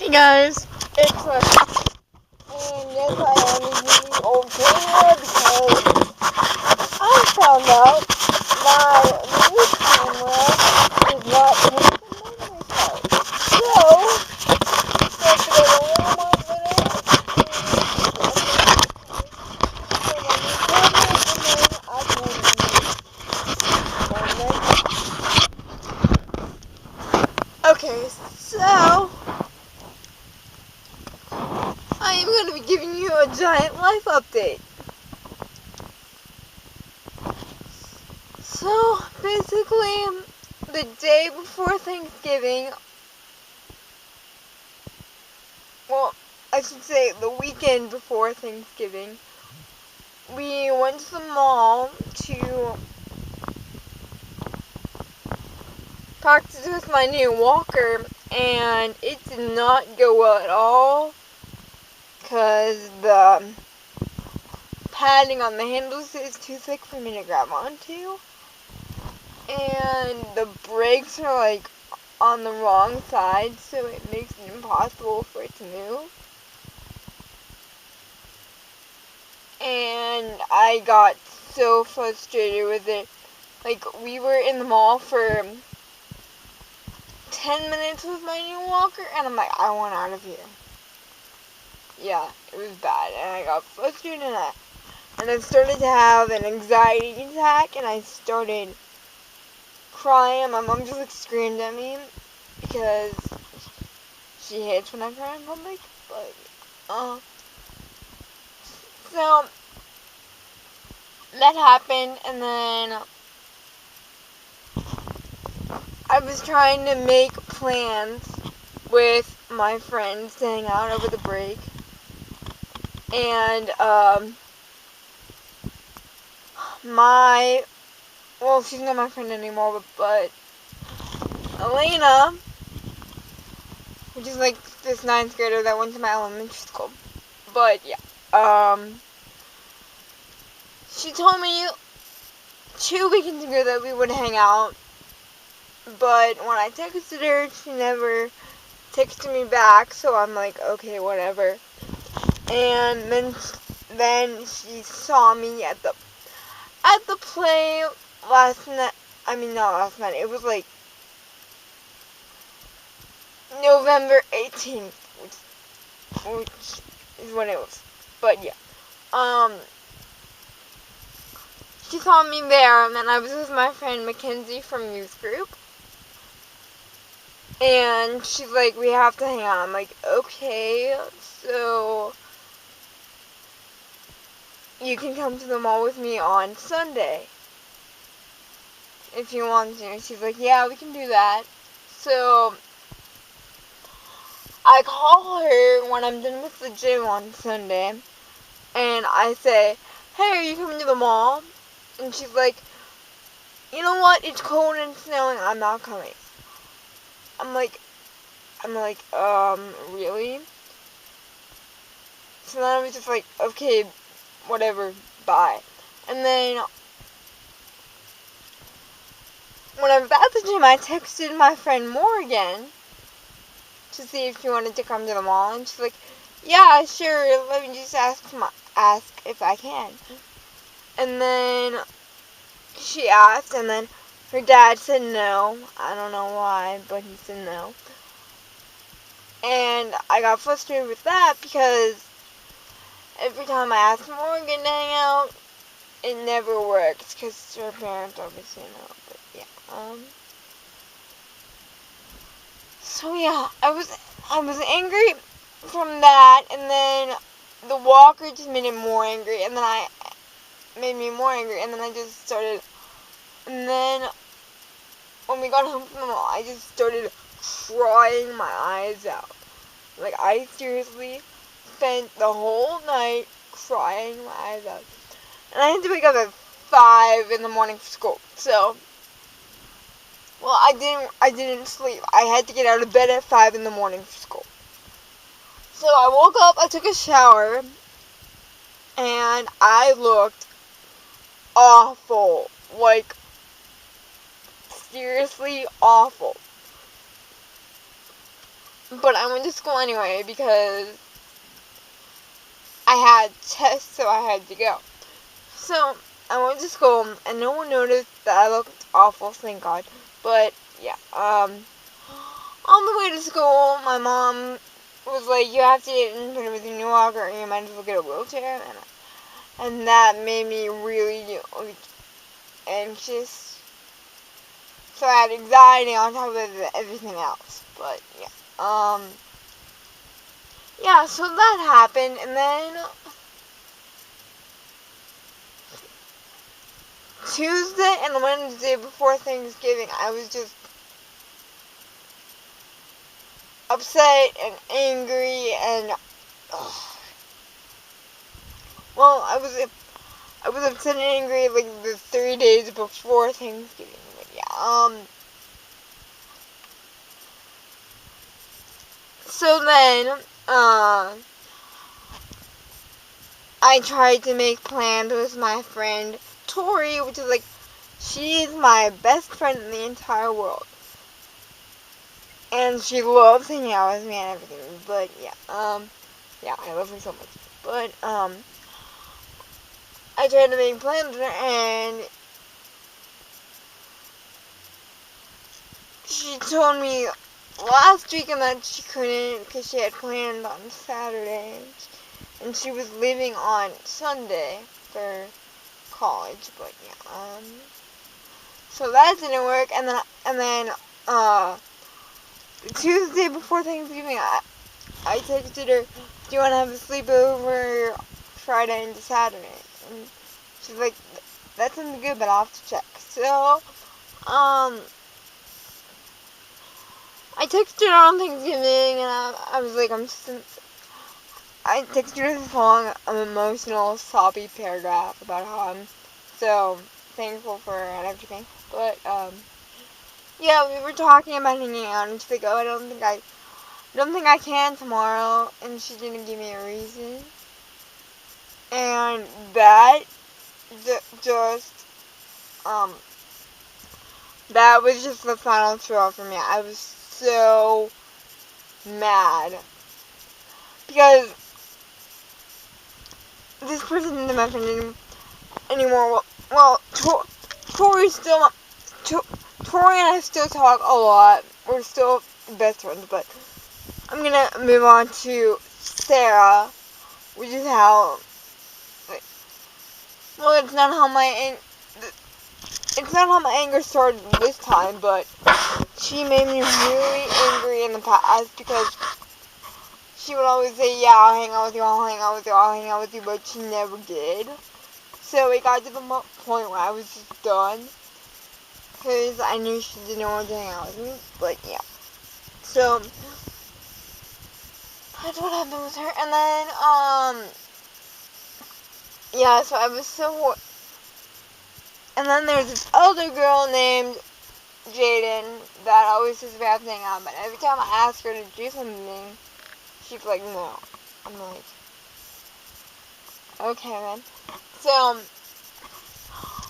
Hey guys, it's And yes, I am using the old camera because I found out my new camera is not taking the memory card. So I have to go to Walmart with it and my new camera, and then I can okay, so I am going to be giving you a giant life update. So basically, the day before Thanksgiving, well, I should say the weekend before Thanksgiving, we went to the mall to practice with my new walker, and it did not go well at all because the padding on the handles is too thick for me to grab onto, and the brakes are like on the wrong side, so it makes it impossible for it to move. And I got so frustrated with it. Like, we were in the mall for 10 minutes with my new walker, and I'm like, I want out of here. Yeah, it was bad, and I got frustrated, and I started to have an anxiety attack, and I started crying. My mom just like screamed at me because she hates when I cry in public. But so that happened, and then I was trying to make plans with my friends to hang out over the break, and well, she's not my friend anymore, but Elena, which is like this 9th grader that went to my elementary school. But yeah, she told me 2 weekends ago that we would hang out, but when I texted her, she never texted me back, so I'm like, okay, whatever. And then she saw me at the play last night. I mean, not last night. It was like November 18th, which is when it was. But yeah, she saw me there, and then I was with my friend Mackenzie from youth group. And she's like, we have to hang out. I'm like, okay, so you can come to the mall with me on Sunday if you want to. She's like, yeah, we can do that. So I call her when I'm done with the gym on Sunday, and I say, hey, are you coming to the mall? And she's like, you know what, it's cold and snowing, I'm not coming. I'm like, really? So then I was just like, okay, whatever, bye. And then when I was at the gym, I texted my friend Morgan to see if she wanted to come to the mall, and she's like, yeah, sure, let me just ask if I can. And then she asked, and then her dad said no. I don't know why, but he said no. And I got frustrated with that because every time I asked Morgan to hang out, it never works because her parents obviously know. But yeah, so yeah, I was angry from that, and then the walker just made it more angry, and then made me more angry, and then I just started, and then when we got home from the mall, I just started crying my eyes out. Like, I seriously spent the whole night crying my eyes out. And I had to wake up at 5 in the morning for school. So, well, I didn't sleep. I had to get out of bed at 5 in the morning for school. So I woke up, I took a shower, and I looked awful. Like, seriously awful. But I went to school anyway because I had tests, so I had to go. So I went to school, and no one noticed that I looked awful, thank God. But yeah, on the way to school, my mom was like, "You have to get in front of a new walker, or you might as well get a wheelchair," and that made me really like, anxious. So I had anxiety on top of everything else. But yeah, so that happened, and then Tuesday and Wednesday before Thanksgiving, I was just upset and angry and well, I was upset and angry like the 3 days before Thanksgiving. But yeah, so then I tried to make plans with my friend Tori, which is like, she is my best friend in the entire world. And she loves hanging out with me and everything. But yeah, I love her so much. But I tried to make plans with her, and she told me last weekend that she couldn't because she had planned on Saturday, and she was leaving on Sunday for college. But yeah, so that didn't work. And then Tuesday before Thanksgiving, I texted her, "Do you want to have a sleepover Friday into Saturday?" And she's like, "That sounds good, but I'll have to check." So I texted her on Thanksgiving, and I was like, I texted her this long, emotional, soppy paragraph about how I'm so thankful for her and everything. But yeah, we were talking about hanging out, and she's like, "Oh, I don't think I can tomorrow," and she didn't give me a reason. And that just um that was just the final straw for me. I was so mad because this person isn't my friend anymore. Well, Tori still, Tori and I still talk a lot. We're still best friends, but I'm gonna move on to Sarah, which is how. Well, it's not how my anger started this time, but she made me really angry in the past because she would always say, "Yeah, I'll hang out with you, I'll hang out with you, I'll hang out with you," but she never did. So it got to the point where I was just done because I knew she didn't want to hang out with me. But yeah, so that's what happened with her. And then yeah, so I was so. And then there's this other girl named Jaden that always says we have to hang out, but every time I ask her to do something, she's like, "No." I'm like, "Okay, man." So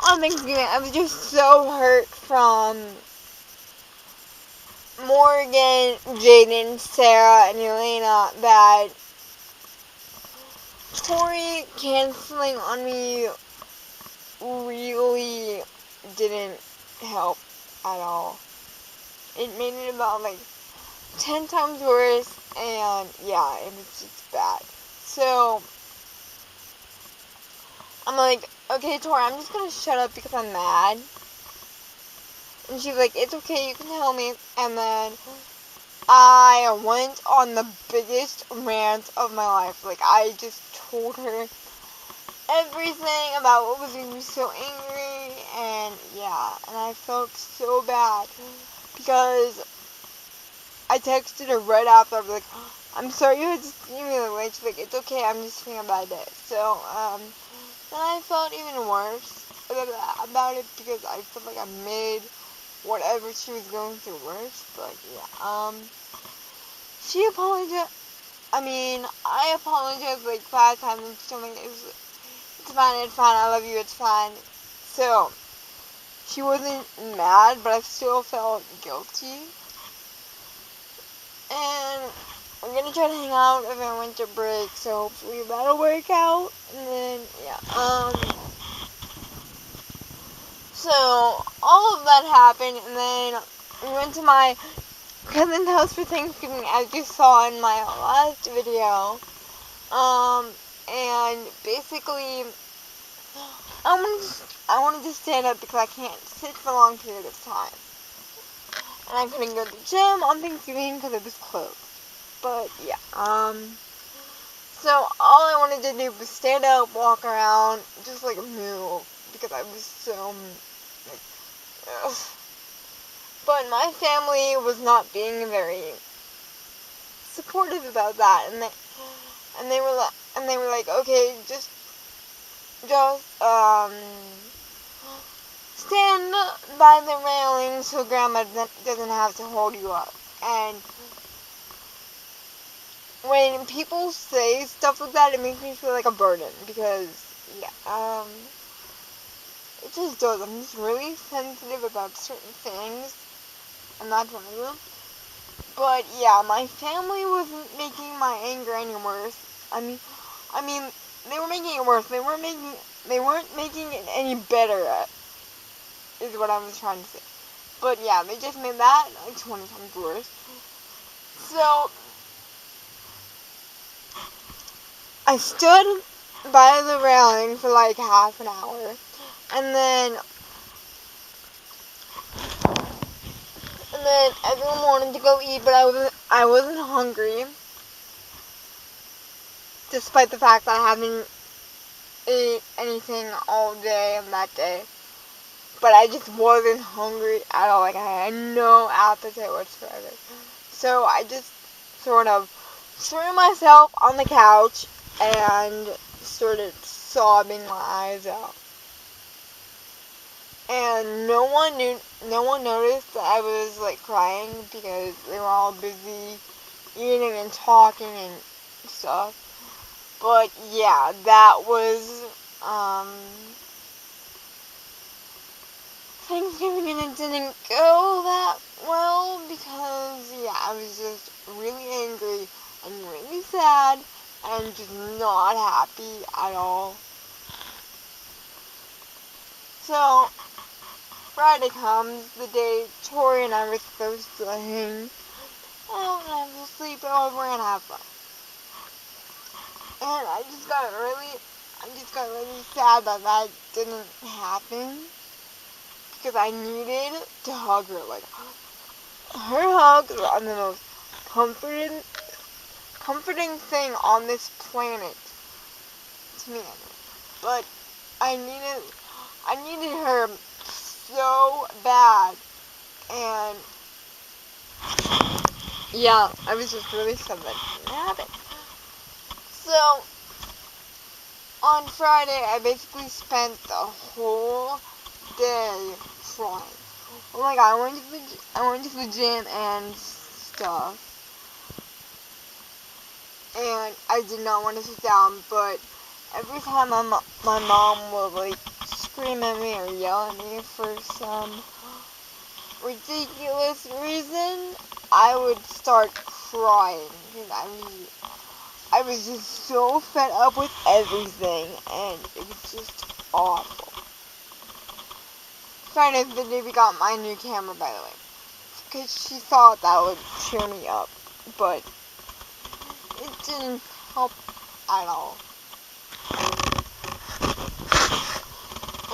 on Thanksgiving, I was just so hurt from Morgan, Jaden, Sarah, and Elena that Tori canceling on me really didn't help at all. It made it about like 10 times worse, and yeah, it was just bad. So I'm like, "Okay, Tori, I'm just gonna shut up because I'm mad." And she's like, "It's okay, you can tell me." And then I went on the biggest rant of my life. Like, I just told her everything about what was making me so angry, and yeah, and I felt so bad because I texted her right after. I was like, "I'm sorry you had to see me that way." She's like, "It's okay, I'm just having a bad day." So, then I felt even worse about it because I felt like I made whatever she was going through worse. But yeah, she apologized. I mean, I apologized like 5 times and she's like, "It's fine, it's fine, I love you, it's fine." So, she wasn't mad, but I still felt guilty. And I'm gonna try to hang out over winter break, so hopefully that'll work out. And then, yeah, so all of that happened, and then we went to my cousin's house for Thanksgiving, as you saw in my last video. And basically, I wanted to stand up because I can't sit for a long period of time. And I couldn't go to the gym on Thanksgiving because it was closed. But yeah, so all I wanted to do was stand up, walk around, just like move, because I was so, like, ugh. But my family was not being very supportive about that, and they were like, okay, just stand by the railing so Grandma doesn't have to hold you up. And when people say stuff like that, it makes me feel like a burden, because, yeah, it just does. I'm just really sensitive about certain things, and that's one of them. But, yeah, my family wasn't making my anger any worse. I mean, they were making it worse. They weren't making it any better, is what I was trying to say. But, yeah, they just made that, like, 20 times worse. So, I stood by the railing for like half an hour, and then everyone wanted to go eat, but I wasn't hungry, despite the fact that I haven't ate anything all day on that day. But I just wasn't hungry at all. Like, I had no appetite whatsoever. So I just sort of threw myself on the couch and started sobbing my eyes out. And no one noticed that I was, like, crying, because they were all busy eating and talking and stuff. But yeah, that was Thanksgiving, and it didn't go that well, because, yeah, I was just really angry and really sad and just not happy at all. So Friday comes, the day Tori and I were supposed to hang out and have a sleepover and have fun. And I just got really sad that that didn't happen, because I needed to hug her. Like, her hugs are the most comforting thing on this planet to me. But I needed her so bad, and yeah, I was just really sad that didn't happen. So on Friday, I basically spent the whole day crying. Oh my god, I went to the gym and stuff, and I did not want to sit down, but every time my mom would, like, scream at me or yell at me for some ridiculous reason, I would start crying, because I was just so fed up with everything, and it was just awful. Friday the day we got my new camera, by the way, because she thought that would cheer me up, but it didn't help at all.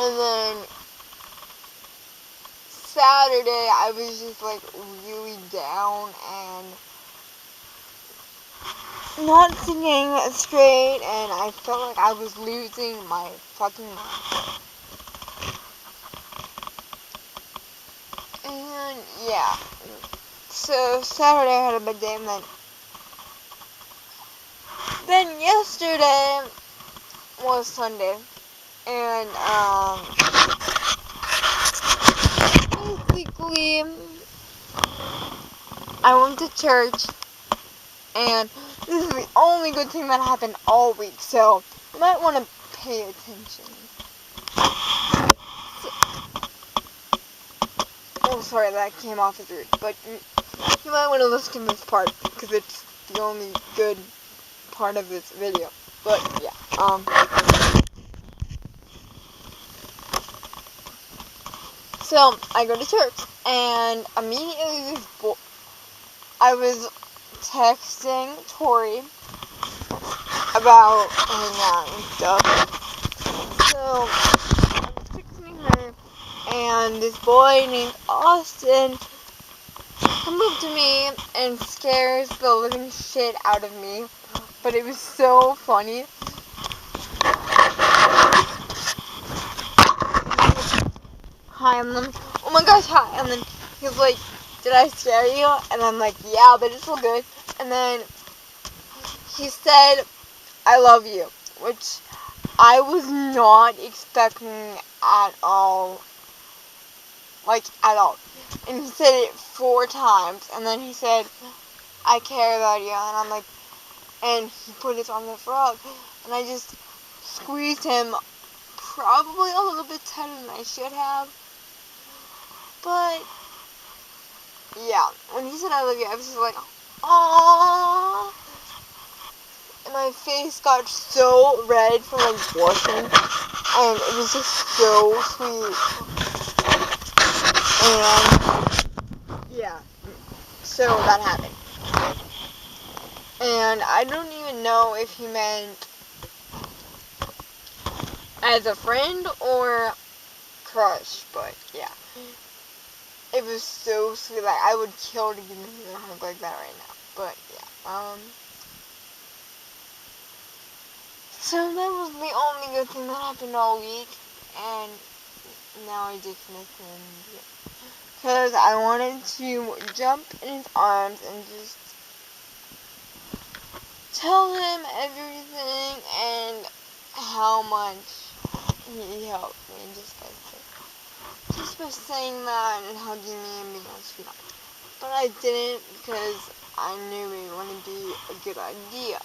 And then Saturday, I was just, like, really down and not singing straight, and I felt like I was losing my fucking mind. And yeah, so Saturday I had a bad day, and then yesterday was Sunday, and basically I went to church, and this is the only good thing that happened all week, so you might want to pay attention. Oh, sorry, that came off as rude, but you might want to listen to this part. because it's the only good part of this video. But yeah, so I go to church, and immediately I was texting Tori about hanging out and stuff. So I was texting her, and this boy named Austin comes up to me and scares the living shit out of me. But it was so funny. Hi, and then, oh my gosh, hi. And then he was like, did I scare you? And I'm like, yeah, but it's all good. And then he said, I love you, which I was not expecting at all. Like, at all. And he said it 4 times. And then he said, I care about you. And I'm like, and he put his arm on the frog. And I just squeezed him probably a little bit tighter than I should have. But, yeah. When he said I love you, I was just like, aww. And my face got so red from like blushing. And it was just so sweet. And, yeah. So that happened. And I don't even know if he meant as a friend or crush, but yeah. It was so sweet. Like, I would kill to give him a hug like that right now. But yeah, so that was the only good thing that happened all week, and now I just miss him. Because I wanted to jump in his arms and just tell him everything and how much he helped me just by saying that and hugging me and being on sweet. But I didn't because I knew it wouldn't be a good idea.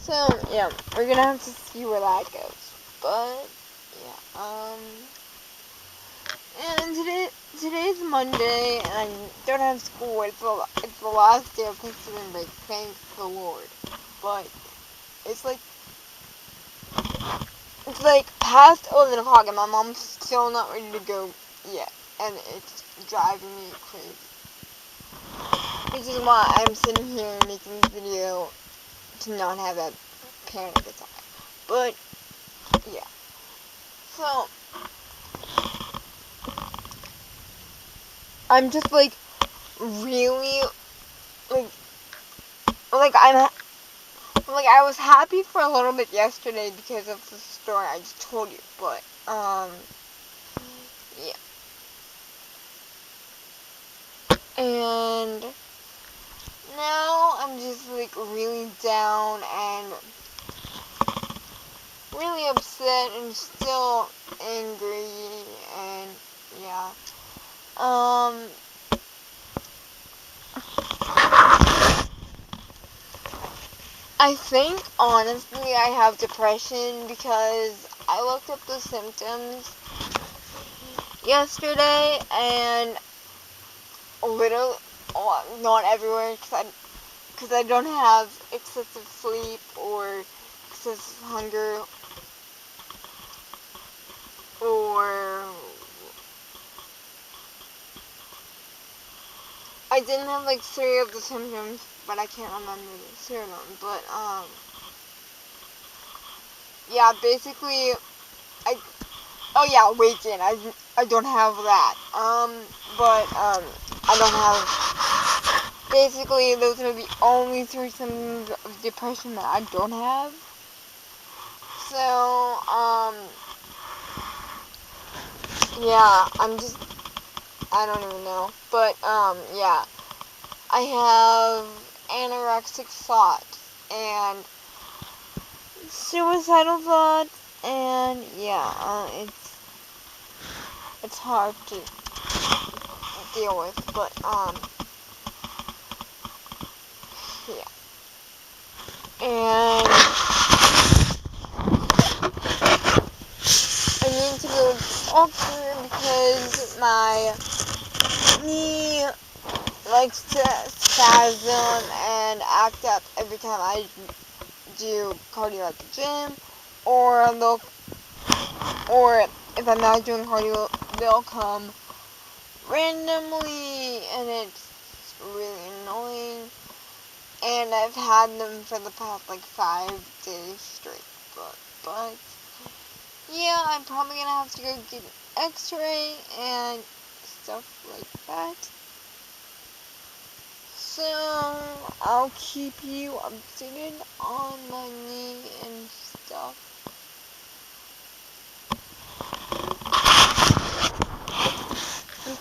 So, yeah, we're gonna have to see where that goes. But, yeah, and today's Monday, and I don't have school. It's the last day of Thanksgiving break, thank the Lord. But, it's like past 11 o'clock, and my mom's still not ready to go yet. And it's driving me crazy. Which is why I'm sitting here making this video to not have a panic attack. But, yeah. So, I'm just, like, really, I was happy for a little bit yesterday because of the story I just told you. But, yeah. And now I'm just, like, really down and really upset and still angry, and yeah. I think, honestly, I have depression because I looked up the symptoms yesterday, and literally, not everywhere, because I don't have excessive sleep or excessive hunger or I didn't have like 3 of the symptoms, but I can't remember the 3 of them. But yeah, basically, weight gain. I don't have that. But I don't have. Basically, those are the only 3 symptoms of depression that I don't have. So yeah, I don't even know. But yeah, I have anorexic thoughts and suicidal thoughts, and yeah, it's hard to deal with, but yeah, and I need to go to the doctor because my knee likes to spasm and act up every time I do cardio at the gym, or if I'm not doing cardio, they'll come randomly, and it's really annoying. And I've had them for the past like 5 days straight, but yeah, I'm probably gonna have to go get an X-ray and stuff like that. So I'll keep you updated on my knee and stuff.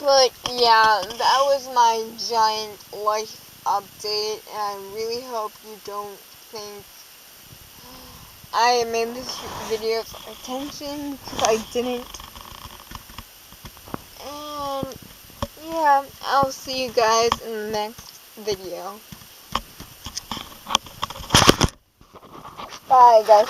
But yeah, that was my giant life update, and I really hope you don't think I made this video for attention, because I didn't. And yeah, I'll see you guys in the next video. Bye, guys.